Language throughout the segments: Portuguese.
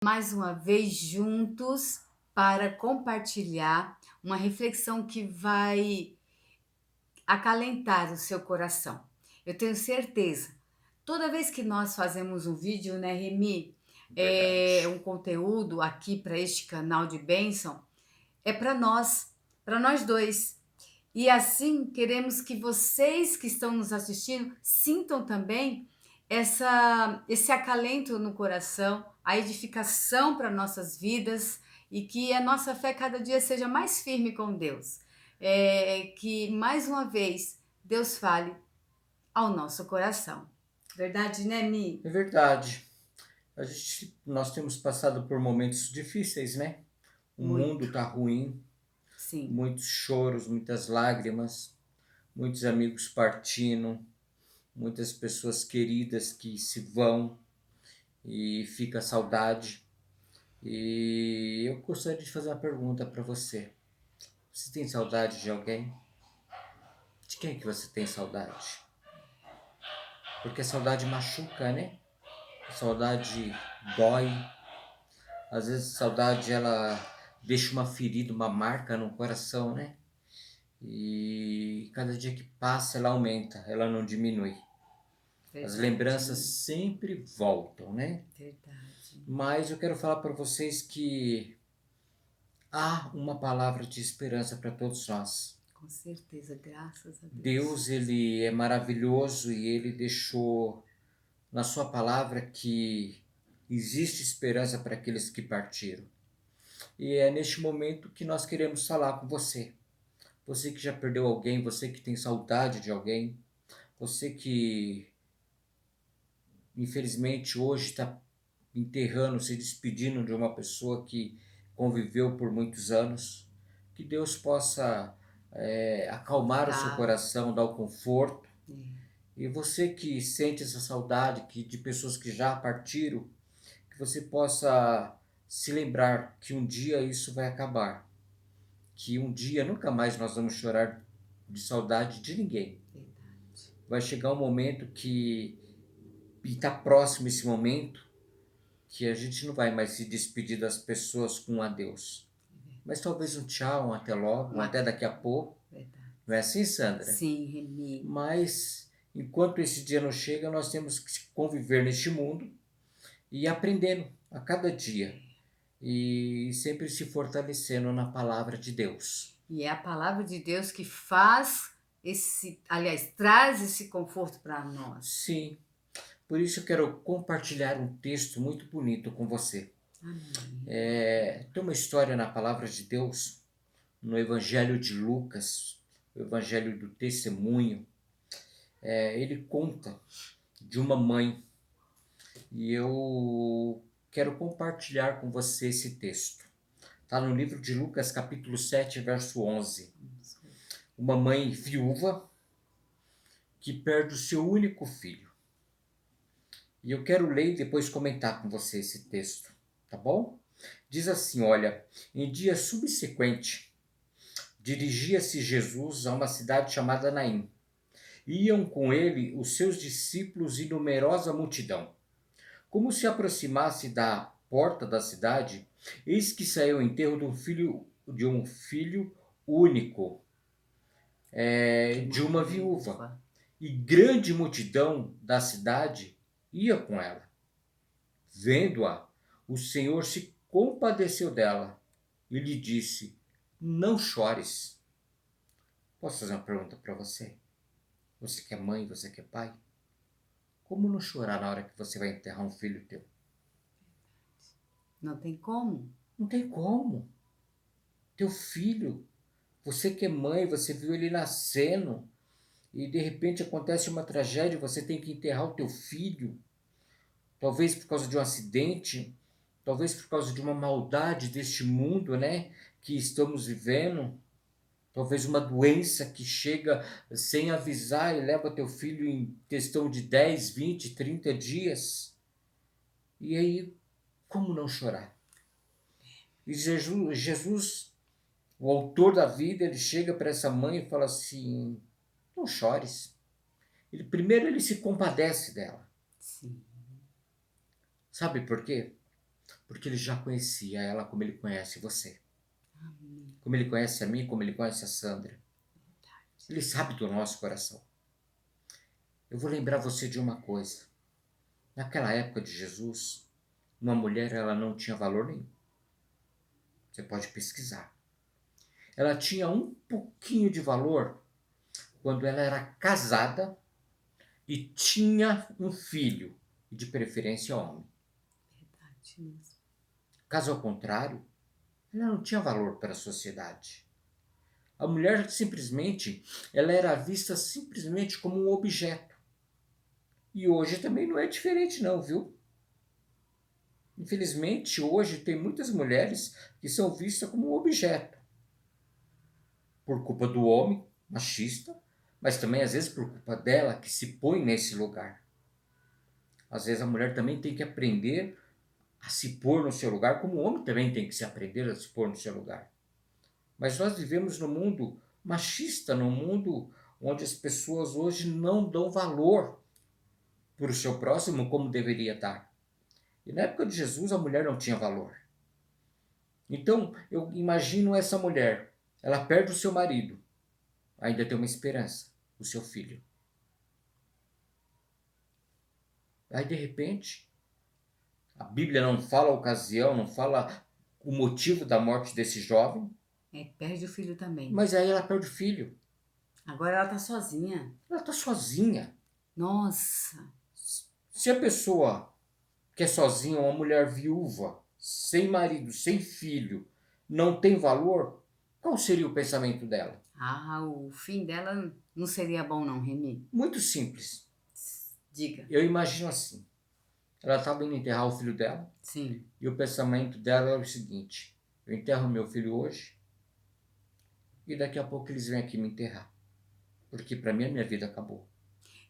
Mais uma vez juntos para compartilhar uma reflexão que vai acalentar o seu coração. Eu tenho certeza. Toda vez que nós fazemos um vídeo, né, Remy, Verdade. um conteúdo aqui para este canal de bênção, é para nós dois. E assim queremos que vocês que estão nos assistindo sintam também esse acalento no coração, a edificação para nossas vidas e que a nossa fé cada dia seja mais firme com Deus. Que mais uma vez Deus fale ao nosso coração. Verdade, né, Mi? É verdade. Nós temos passado por momentos difíceis, né? O Muito, mundo tá ruim, sim. muitos choros, muitas lágrimas, muitos amigos partindo, muitas pessoas queridas que se vão e fica a saudade. E eu gostaria de fazer uma pergunta para você. Você tem saudade de alguém? De quem que você tem saudade? Porque a saudade machuca, né? A saudade dói. Às vezes a saudade ela deixa uma ferida, uma marca no coração, né? E cada dia que passa ela aumenta, ela não diminui. As Verdade, lembranças Mi. sempre voltam, né? Verdade. Mas eu quero falar para vocês que há uma palavra de esperança para todos nós. Com certeza, graças a Deus. Deus, ele é maravilhoso e ele deixou na sua palavra que existe esperança para aqueles que partiram. E é neste momento que nós queremos falar com você. Você que já perdeu alguém, você que tem saudade de alguém, você que infelizmente hoje está enterrando, se despedindo de uma pessoa que conviveu por muitos anos, que Deus possa acalmar o seu Confortar. coração, dar o conforto. É. E você que sente essa saudade de pessoas que já partiram, que você possa se lembrar que um dia isso vai acabar, que um dia nunca mais nós vamos chorar de saudade de ninguém. Verdade. Vai chegar um momento e está próximo esse momento, que a gente não vai mais se despedir das pessoas com um adeus. Mas talvez um tchau, um até logo, um Um até até daqui a logo. pouco. Verdade. Não é assim, Sandra? Sim, Remy. Mas enquanto esse dia não chega, nós temos que conviver neste mundo e aprendendo a cada dia e sempre se fortalecendo na palavra de Deus. E é a palavra de Deus que faz aliás, traz esse conforto para nós. Sim, por isso eu quero compartilhar um texto muito bonito com você. Amém. Tem uma história na palavra de Deus, no Evangelho de Lucas, o Evangelho do Testemunho. Ele conta de uma mãe e eu quero compartilhar com você esse texto. Está no livro de Lucas, capítulo 7, verso 11. Uma mãe viúva que perde o seu único filho. E eu quero ler e depois comentar com você esse texto, tá bom? Diz assim, olha, em dia subsequente, dirigia-se Jesus a uma cidade chamada Naim. Iam com ele os seus discípulos e numerosa multidão. Como se aproximasse da porta da cidade, eis que saiu o enterro de um filho único, De de uma uma viúva. viúva. E grande multidão da cidade ia com ela. Vendo-a, o Senhor se compadeceu dela e lhe disse: Não chores. Posso fazer uma pergunta para você? Você que é mãe, você que é pai? Como não chorar na hora que você vai enterrar um filho teu? Não tem como. Não tem como. Teu filho, você que é mãe, você viu ele nascendo e de repente acontece uma tragédia, você tem que enterrar o teu filho, talvez por causa de um acidente, talvez por causa de uma maldade deste mundo, né, que estamos vivendo, talvez uma doença que chega sem avisar e leva teu filho em questão de 10, 20, 30 dias. E aí, como não chorar? E Jesus, o autor da vida, ele chega para essa mãe e fala assim: não chores. Primeiro ele se compadece dela. Sim. Sabe por quê? porque ele já conhecia ela como ele conhece você. Amém. Como ele conhece a mim, como ele conhece a Sandra. Ele sabe do nosso coração. Eu vou lembrar você de uma coisa. Naquela época de Jesus, uma mulher ela não tinha valor nenhum. Você pode pesquisar. Ela tinha um pouquinho de valor quando ela era casada e tinha um filho, de preferência homem. Verdade mesmo. Caso ao contrário, ela não tinha valor para a sociedade. A mulher simplesmente, ela era vista simplesmente como um objeto. E hoje também não é diferente não, viu? Infelizmente, hoje tem muitas mulheres que são vistas como um objeto. Por culpa do homem, machista, mas também às vezes por culpa dela, que se põe nesse lugar. Às vezes a mulher também tem que aprender a se pôr no seu lugar, como o homem também tem que se aprender a se pôr no seu lugar. Mas nós vivemos num mundo machista, num mundo onde as pessoas hoje não dão valor para o seu próximo como deveria dar. E na época de Jesus a mulher não tinha valor. Então eu imagino essa mulher, ela perde o seu marido, ainda tem uma esperança, o seu filho. Aí de repente, a Bíblia não fala a ocasião, não fala o motivo da morte desse jovem, Perde o filho também. mas aí ela perde o filho. Agora ela tá sozinha. Ela está sozinha. Nossa. Se a pessoa que é sozinha, uma mulher viúva, sem marido, sem filho, não tem valor, qual seria o pensamento dela? O fim dela não seria bom não, Remy. Muito simples. Diga. Eu imagino assim. Ela estava indo enterrar o filho dela Sim. e o pensamento dela era o seguinte: eu enterro meu filho hoje e daqui a pouco eles vêm aqui me enterrar, porque para mim a minha vida acabou.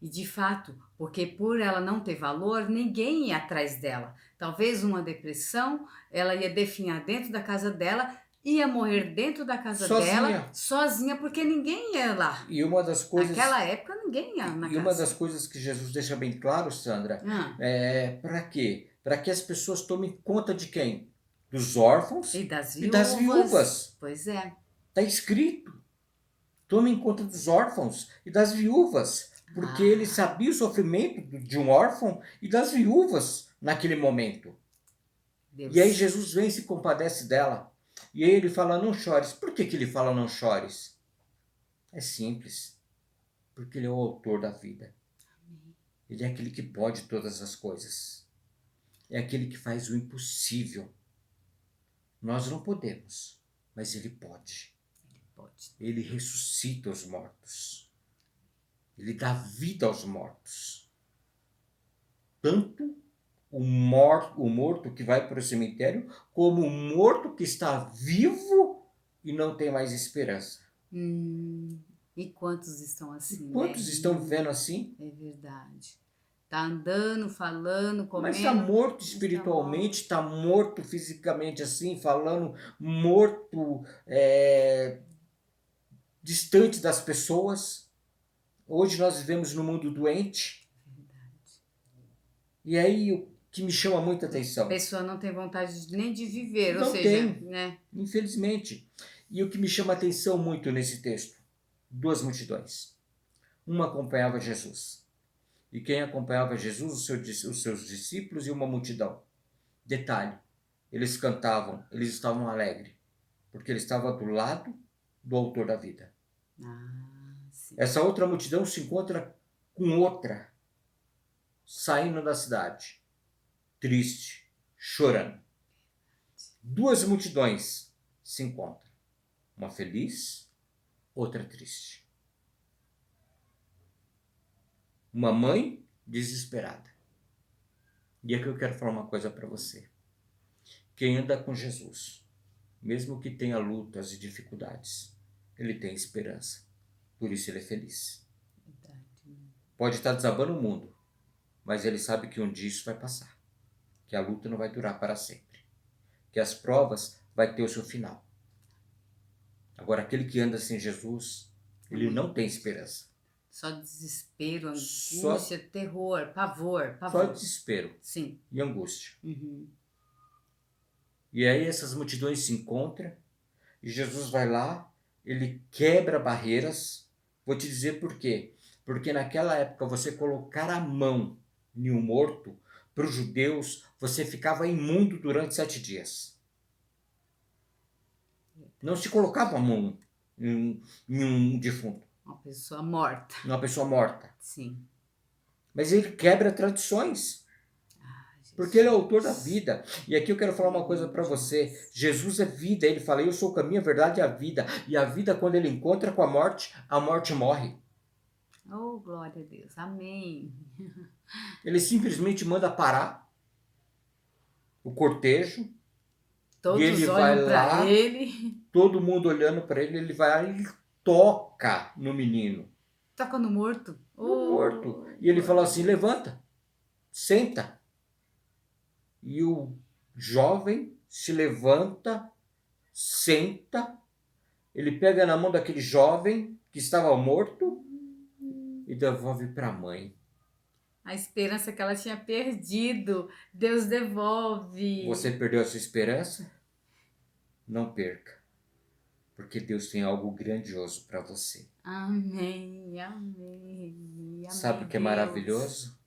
E de fato, porque por ela não ter valor, ninguém ia atrás dela. Talvez uma depressão, ela ia definhar dentro da casa dela, ia morrer dentro da casa dela, Sozinha. sozinha, porque ninguém ia lá. E uma das coisas Naquela época, ninguém ia na e uma casa. das coisas que Jesus deixa bem claro, Sandra, Ah, é para quê? Para que as pessoas tomem conta de quem? Dos órfãos e das e das viúvas. viúvas. Pois é. Está escrito. Tomem conta dos órfãos e das viúvas, porque ele Ah, sabia o sofrimento de um órfão e das viúvas naquele momento. E aí Deus. Jesus vem e se compadece dela. E aí ele fala, não chores. Por que ele fala não chores? É simples. Porque ele é o autor da vida. Ele é aquele que pode todas as coisas. É aquele que faz o impossível. Nós não podemos, mas ele pode. Pode. Ele ressuscita os mortos. Ele dá vida aos mortos. Tanto o morto que vai para o cemitério, como o morto que está vivo e não tem mais esperança. E quantos estão E assim, né? quantos estão vivendo assim? É verdade. Tá andando, falando, Mas está comendo, morto mas tá morto. espiritualmente, está morto fisicamente assim, falando, morto distante das pessoas. Hoje nós vivemos num mundo doente. E aí o que me chama muita A atenção? pessoa não tem vontade nem de viver, ou Não seja, tem, né? infelizmente. E o que me chama atenção muito nesse texto? Duas multidões. Uma acompanhava Jesus. E quem acompanhava Jesus? Os seus discípulos e uma multidão. Detalhe, eles cantavam, eles estavam alegres, porque ele estava do lado do autor da vida. Sim. Essa outra multidão se encontra com outra, saindo da cidade, triste, chorando. Duas multidões se encontram, uma feliz, outra triste. Uma mãe desesperada. E aqui eu quero falar uma coisa para você. Quem anda com Jesus, mesmo que tenha lutas e dificuldades, ele tem esperança. Por isso ele é feliz. Verdade. Pode estar desabando o mundo, mas ele sabe que um dia isso vai passar. Que a luta não vai durar para sempre. Que as provas vai ter o seu final. Agora, aquele que anda sem Jesus, ele não tem esperança. Só desespero, Só, angústia, terror, pavor, só pavor. desespero Sim. e angústia. E aí essas multidões se encontram e Jesus vai lá, ele quebra barreiras. Vou te dizer por quê. Porque naquela época você colocar a mão em um morto, para os judeus, você ficava imundo durante 7 dias. Não se colocava a mão em um defunto, Uma pessoa morta. em uma pessoa morta. Sim. Mas ele quebra tradições. Porque ele é o autor da vida. E aqui eu quero falar uma coisa para você. Jesus é vida. Ele fala, eu sou o caminho, a verdade e a vida. E a vida, quando ele encontra com a morte morre. Oh, glória a Deus. Amém. Ele simplesmente manda parar o cortejo. E Todos ele vai olham para lá, ele. todo mundo olhando para ele. Ele vai lá e ele toca no menino, Toca no morto. no morto. Oh, E ele fala glória a assim, Deus. levanta, senta. E o jovem se levanta, senta. Ele pega na mão daquele jovem que estava morto e devolve para a mãe. A esperança que ela tinha perdido, Deus Você devolve. perdeu a sua esperança? Não perca, porque Deus tem algo grandioso para você. Amém, amém, Sabe amém, o que é Deus. maravilhoso?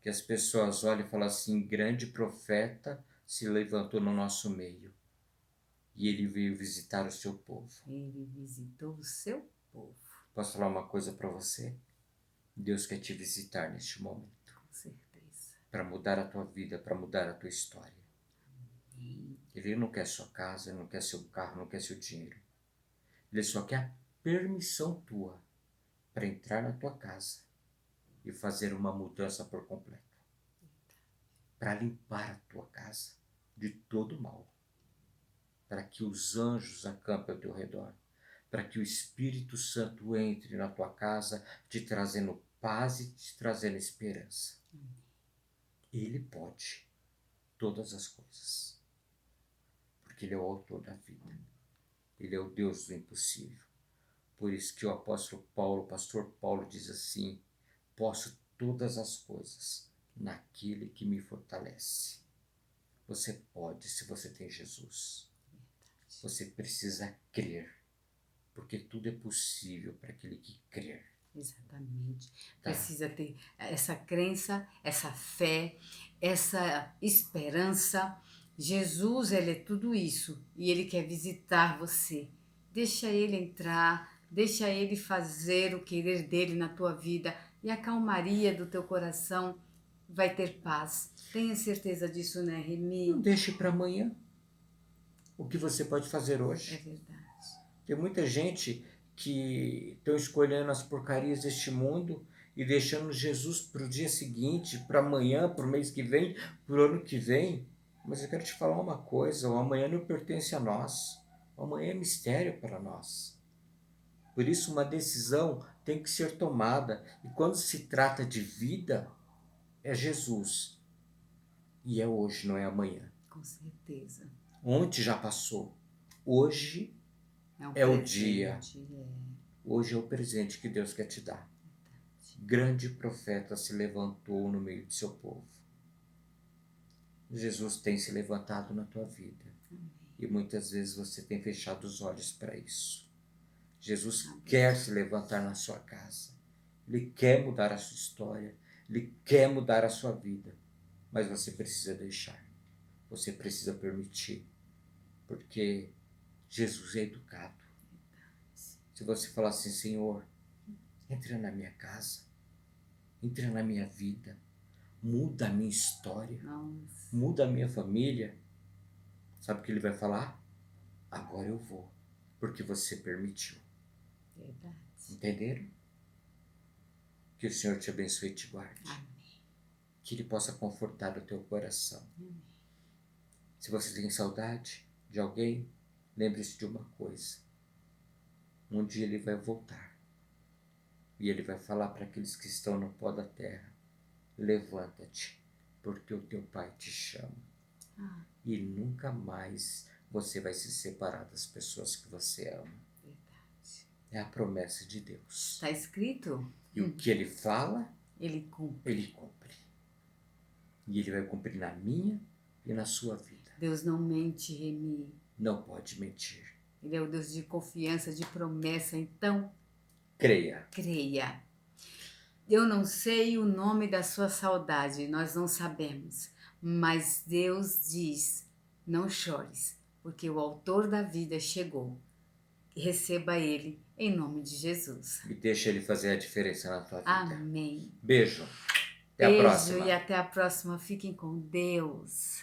Que as pessoas olham e falam assim: grande profeta se levantou no nosso meio e ele veio visitar o seu povo. Ele visitou o seu povo, Posso falar uma coisa para você? Deus quer te visitar neste momento com certeza. para mudar a tua vida, para mudar a tua história. Ele não quer sua casa, ele não quer seu carro, não quer seu dinheiro. Ele só quer a permissão tua para entrar na tua casa e fazer uma mudança por completo. Para limpar a tua casa de todo mal. Para que os anjos acampem ao teu redor. Para que o Espírito Santo entre na tua casa, te trazendo paz e te trazendo esperança. Ele pode todas as coisas. Porque ele é o autor da vida. Ele é o Deus do impossível. Por isso que o apóstolo Paulo, o pastor Paulo diz assim: posso todas as coisas naquele que me fortalece. Você pode se você tem Jesus. Você precisa crer, porque tudo é possível para aquele que crer. Exatamente. Tá? Precisa ter essa crença, essa fé, essa esperança. Jesus, ele é tudo isso e ele quer visitar você. Deixa ele entrar, deixa ele fazer o querer dele na tua vida e a calmaria do teu coração vai ter paz. Tenha certeza disso, né, Não Remy? deixe para amanhã o que você pode fazer É hoje. verdade. Tem muita gente que estão escolhendo as porcarias deste mundo e deixando Jesus para o dia seguinte, para amanhã, para o mês que vem, para o ano que vem. Mas eu quero te falar uma coisa: o amanhã não pertence a nós. O amanhã é mistério para nós. Por isso, uma decisão tem que ser tomada. E quando se trata de vida, é Jesus. E é hoje, não é amanhã. Com certeza. Ontem já passou. Hoje É um é o dia. presente. Hoje é o presente que Deus quer te dar. Grande profeta se levantou no meio de seu povo. Jesus tem se levantado na tua vida. E muitas vezes você tem fechado os olhos para isso. Jesus quer se levantar na sua casa. Ele quer mudar a sua história. Ele quer mudar a sua vida. Mas você precisa deixar. Você precisa permitir. Porque Jesus é educado. Se você falar assim: Senhor, entra na minha casa. Entra na minha vida. Muda a minha história. Nossa. Muda a minha família. Sabe o que ele vai falar? Agora eu vou. Porque você permitiu. Verdade. Entenderam? Que o Senhor te abençoe e te guarde. Amém. Que Ele possa confortar o teu coração. Amém. Se você tem saudade de alguém, lembre-se de uma coisa. Um dia Ele vai voltar. E Ele vai falar para aqueles que estão no pó da terra: levanta-te, porque o teu Pai te chama. E nunca mais você vai se separar das pessoas que você ama. Verdade. É a promessa de Deus. Está escrito? E o que Ele fala, Ele cumpre. Ele cumpre. E Ele vai cumprir na minha e na sua vida. Deus não mente, Remi. Não pode mentir. Ele é o Deus de confiança, de promessa. Então, Creia. creia. Eu não sei o nome da sua saudade, nós não sabemos. Mas Deus diz, não chores, porque o autor da vida chegou. Receba ele em nome de Jesus. E deixa ele fazer a diferença na tua vida. Amém. Beijo. Até a Beijo próxima. e até a próxima. Fiquem com Deus.